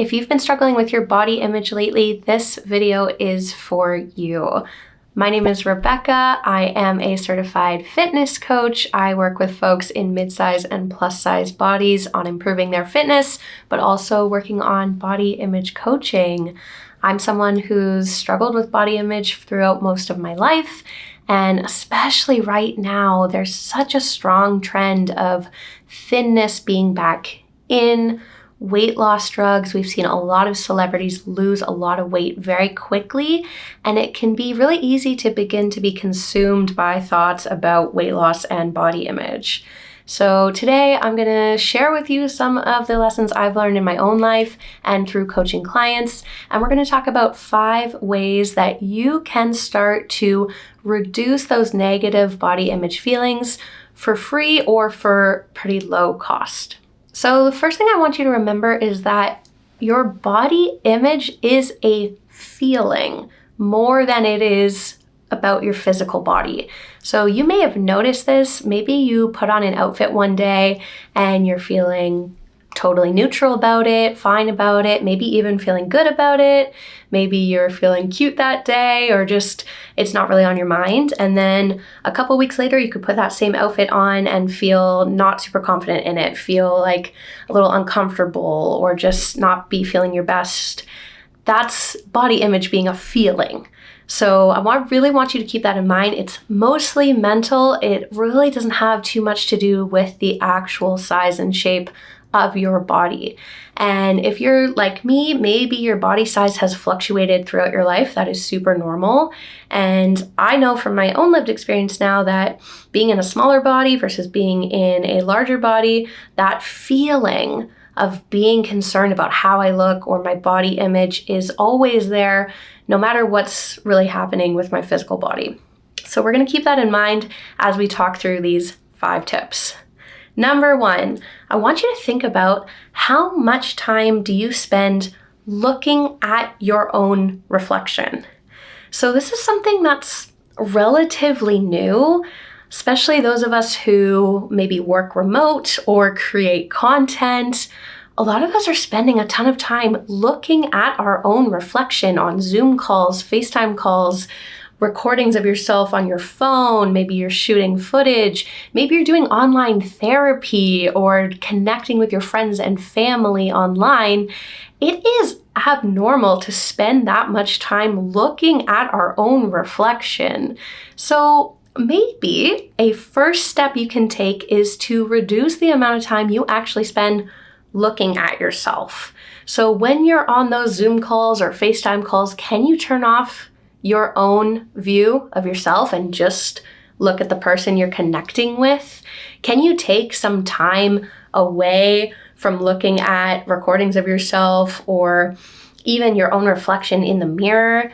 If you've been struggling with your body image lately, this video is for you. My name is Rebecca. I am a certified fitness coach. I work with folks in mid-size and plus-size bodies on improving their fitness, but also working on body image coaching. I'm someone who's struggled with body image throughout most of my life, and especially right now, there's such a strong trend of thinness being back in. Weight loss drugs. We've seen a lot of celebrities lose a lot of weight very quickly, and it can be really easy to begin to be consumed by thoughts about weight loss and body image. So today I'm going to share with you some of the lessons I've learned in my own life and through coaching clients, and we're going to talk about 5 ways that you can start to reduce those negative body image feelings for free or for pretty low cost. So the first thing I want you to remember is that your body image is a feeling more than it is about your physical body. So you may have noticed this. Maybe you put on an outfit one day and you're feeling totally neutral about it, fine about it, maybe even feeling good about it. Maybe you're feeling cute that day or just it's not really on your mind. And then a couple weeks later, you could put that same outfit on and feel not super confident in it, feel like a little uncomfortable or just not be feeling your best. That's body image being a feeling. So I really want you to keep that in mind. It's mostly mental. It really doesn't have too much to do with the actual size and shape of your body. And if you're like me, maybe your body size has fluctuated throughout your life. That is super normal. And I know from my own lived experience now that being in a smaller body versus being in a larger body, that feeling of being concerned about how I look or my body image is always there, no matter what's really happening with my physical body. So we're going to keep that in mind as we talk through these 5 tips. Number 1, I want you to think about how much time do you spend looking at your own reflection. So this is something that's relatively new, especially those of us who maybe work remote or create content. A lot of us are spending a ton of time looking at our own reflection on Zoom calls, FaceTime calls, recordings of yourself on your phone. Maybe you're shooting footage. Maybe you're doing online therapy or connecting with your friends and family online. It is abnormal to spend that much time looking at our own reflection. So maybe a first step you can take is to reduce the amount of time you actually spend looking at yourself. So when you're on those Zoom calls or FaceTime calls, can you turn off your own view of yourself and just look at the person you're connecting with? Can you take some time away from looking at recordings of yourself or even your own reflection in the mirror?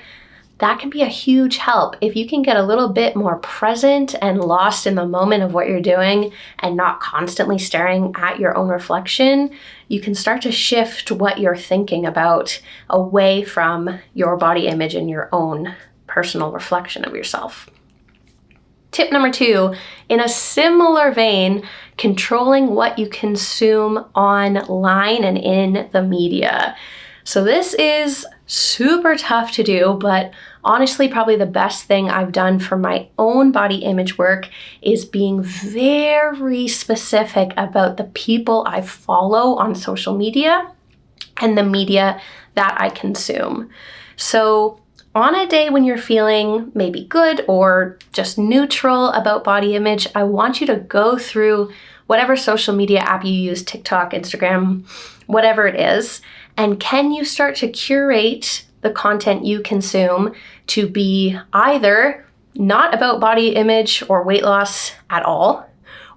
That can be a huge help. If you can get a little bit more present and lost in the moment of what you're doing and not constantly staring at your own reflection, you can start to shift what you're thinking about away from your body image and your own personal reflection of yourself. Tip number 2, in a similar vein, controlling what you consume online and in the media. So this is super tough to do, but honestly, probably the best thing I've done for my own body image work is being very specific about the people I follow on social media and the media that I consume. So on a day when you're feeling maybe good or just neutral about body image, I want you to go through whatever social media app you use, TikTok, Instagram, whatever it is, and can you start to curate the content you consume to be either not about body image or weight loss at all,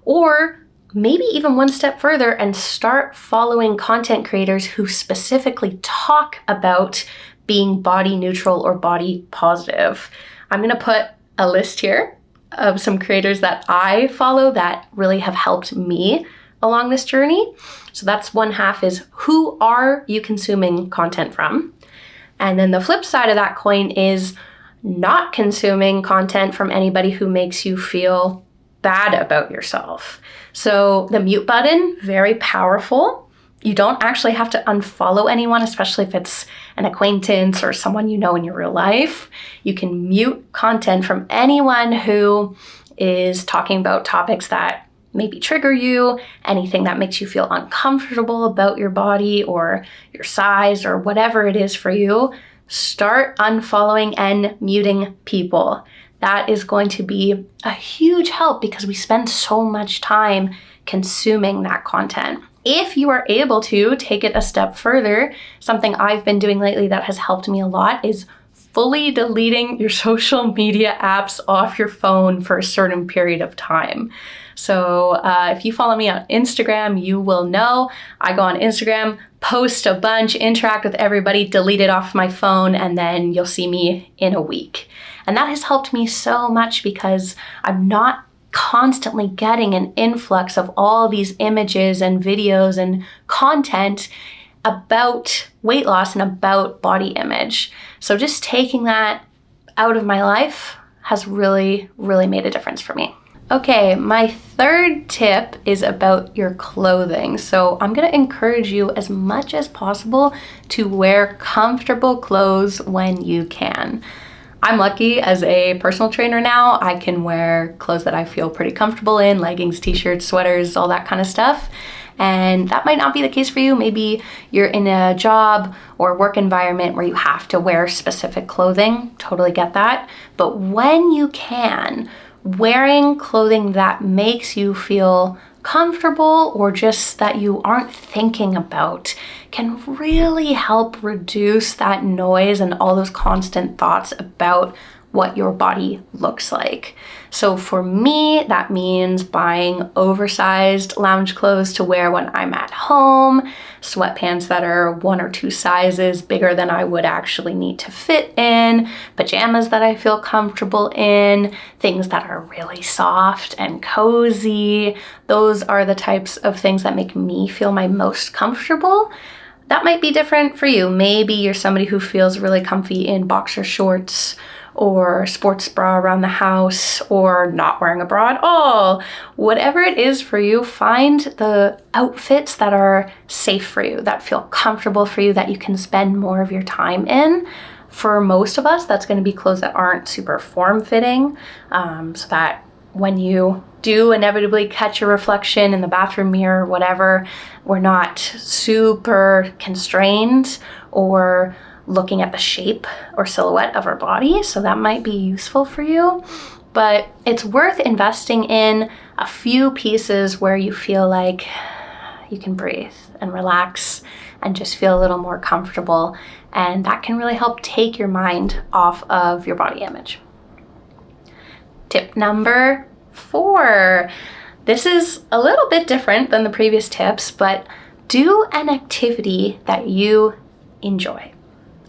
or maybe even one step further and start following content creators who specifically talk about being body neutral or body positive. I'm going to put a list here of some creators that I follow that really have helped me along this journey. So that's one half is who are you consuming content from? And then the flip side of that coin is not consuming content from anybody who makes you feel bad about yourself. So the mute button, very powerful. You don't actually have to unfollow anyone, especially if it's an acquaintance or someone you know in your real life. You can mute content from anyone who is talking about topics that maybe trigger you, anything that makes you feel uncomfortable about your body or your size or whatever it is for you. Start unfollowing and muting people. That is going to be a huge help because we spend so much time consuming that content. If you are able to take it a step further, something I've been doing lately that has helped me a lot is fully deleting your social media apps off your phone for a certain period of time. So if you follow me on Instagram, you will know I go on Instagram, post a bunch, interact with everybody, delete it off my phone, and then you'll see me in a week. And that has helped me so much because I'm not constantly getting an influx of all these images and videos and content about weight loss and about body image. So just taking that out of my life has really, really made a difference for me. Okay, my third tip is about your clothing. So I'm gonna encourage you as much as possible to wear comfortable clothes when you can. I'm lucky as a personal trainer now, I can wear clothes that I feel pretty comfortable in, leggings, t-shirts, sweaters, all that kind of stuff. And that might not be the case for you. Maybe you're in a job or work environment where you have to wear specific clothing. Totally get that. But when you can, wearing clothing that makes you feel comfortable or just that you aren't thinking about can really help reduce that noise and all those constant thoughts about what your body looks like. So for me, that means buying oversized lounge clothes to wear when I'm at home, sweatpants that are 1 or 2 sizes bigger than I would actually need to fit in, pajamas that I feel comfortable in, things that are really soft and cozy. Those are the types of things that make me feel my most comfortable. That might be different for you. Maybe you're somebody who feels really comfy in boxer shorts or sports bra around the house, or not wearing a bra at all. Whatever it is for you, find the outfits that are safe for you, that feel comfortable for you, that you can spend more of your time in. For most of us, that's going to be clothes that aren't super form-fitting, so that when you do inevitably catch a reflection in the bathroom mirror or whatever, we're not super constrained or looking at the shape or silhouette of our body. So that might be useful for you, but it's worth investing in a few pieces where you feel like you can breathe and relax and just feel a little more comfortable. And that can really help take your mind off of your body image. Tip number 4. This is a little bit different than the previous tips, but do an activity that you enjoy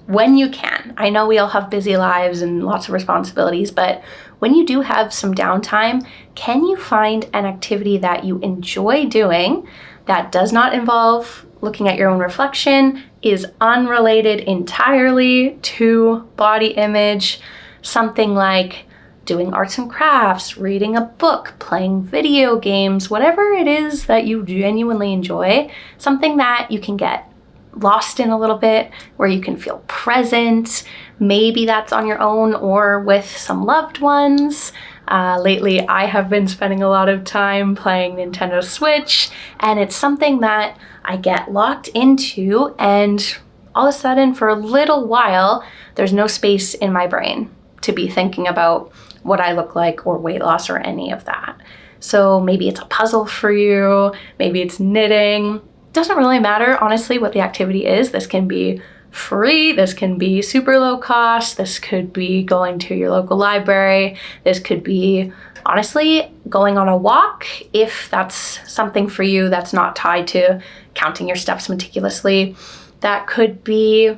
when you can. I know we all have busy lives and lots of responsibilities, but when you do have some downtime, can you find an activity that you enjoy doing that does not involve looking at your own reflection, is unrelated entirely to body image, something like doing arts and crafts, reading a book, playing video games, whatever it is that you genuinely enjoy, something that you can get lost in a little bit, where you can feel present. Maybe that's on your own or with some loved ones. Lately, I have been spending a lot of time playing Nintendo Switch, and it's something that I get locked into, and all of a sudden, for a little while, there's no space in my brain to be thinking about what I look like or weight loss or any of that. So maybe it's a puzzle for you, maybe it's knitting. Doesn't really matter, honestly, what the activity is. This can be free, this can be super low cost, this could be going to your local library, this could be, honestly, going on a walk, if that's something for you that's not tied to counting your steps meticulously. That could be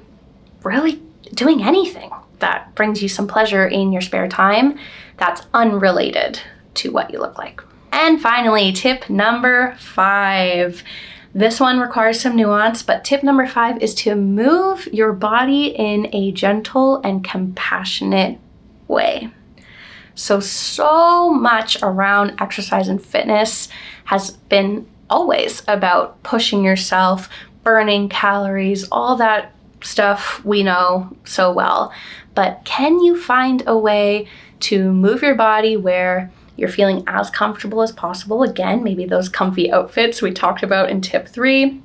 really doing anything that brings you some pleasure in your spare time that's unrelated to what you look like. And finally, tip number 5. This one requires some nuance, but tip number 5 is to move your body in a gentle and compassionate way. So much around exercise and fitness has been always about pushing yourself, burning calories, all that stuff we know so well. But can you find a way to move your body where you're feeling as comfortable as possible? Again, maybe those comfy outfits we talked about in tip 3,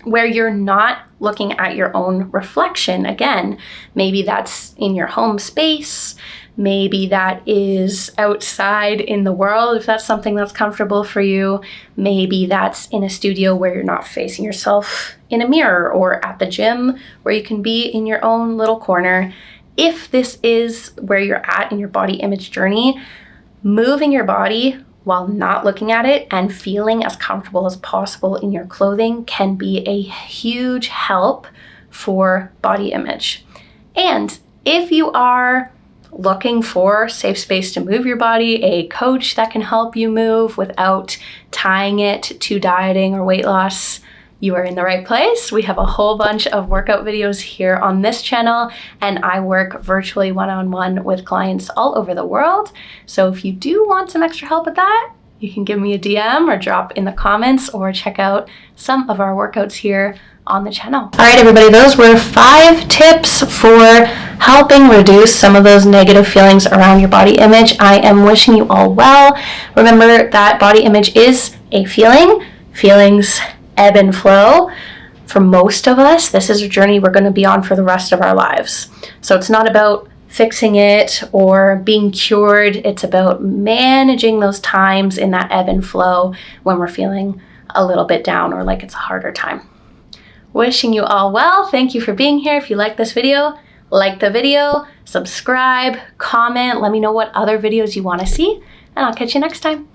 where you're not looking at your own reflection. Again, maybe that's in your home space. Maybe that is outside in the world, if that's something that's comfortable for you. Maybe that's in a studio where you're not facing yourself in a mirror, or at the gym where you can be in your own little corner. If this is where you're at in your body image journey, moving your body while not looking at it and feeling as comfortable as possible in your clothing can be a huge help for body image. And if you are looking for safe space to move your body, a coach that can help you move without tying it to dieting or weight loss, you are in the right place. We have a whole bunch of workout videos here on this channel, and I work virtually one-on-one with clients all over the world. So if you do want some extra help with that, you can give me a DM or drop in the comments, or check out some of our workouts here on the channel. All right, everybody, those were 5 tips for helping reduce some of those negative feelings around your body image. I am wishing you all well. Remember that body image is a feeling. Feelings ebb and flow. For most of us, this is a journey we're going to be on for the rest of our lives. So it's not about fixing it or being cured. It's about managing those times in that ebb and flow when we're feeling a little bit down or like it's a harder time. Wishing you all well. Thank you for being here. If you like this video, like the video, subscribe, comment, let me know what other videos you want to see, and I'll catch you next time.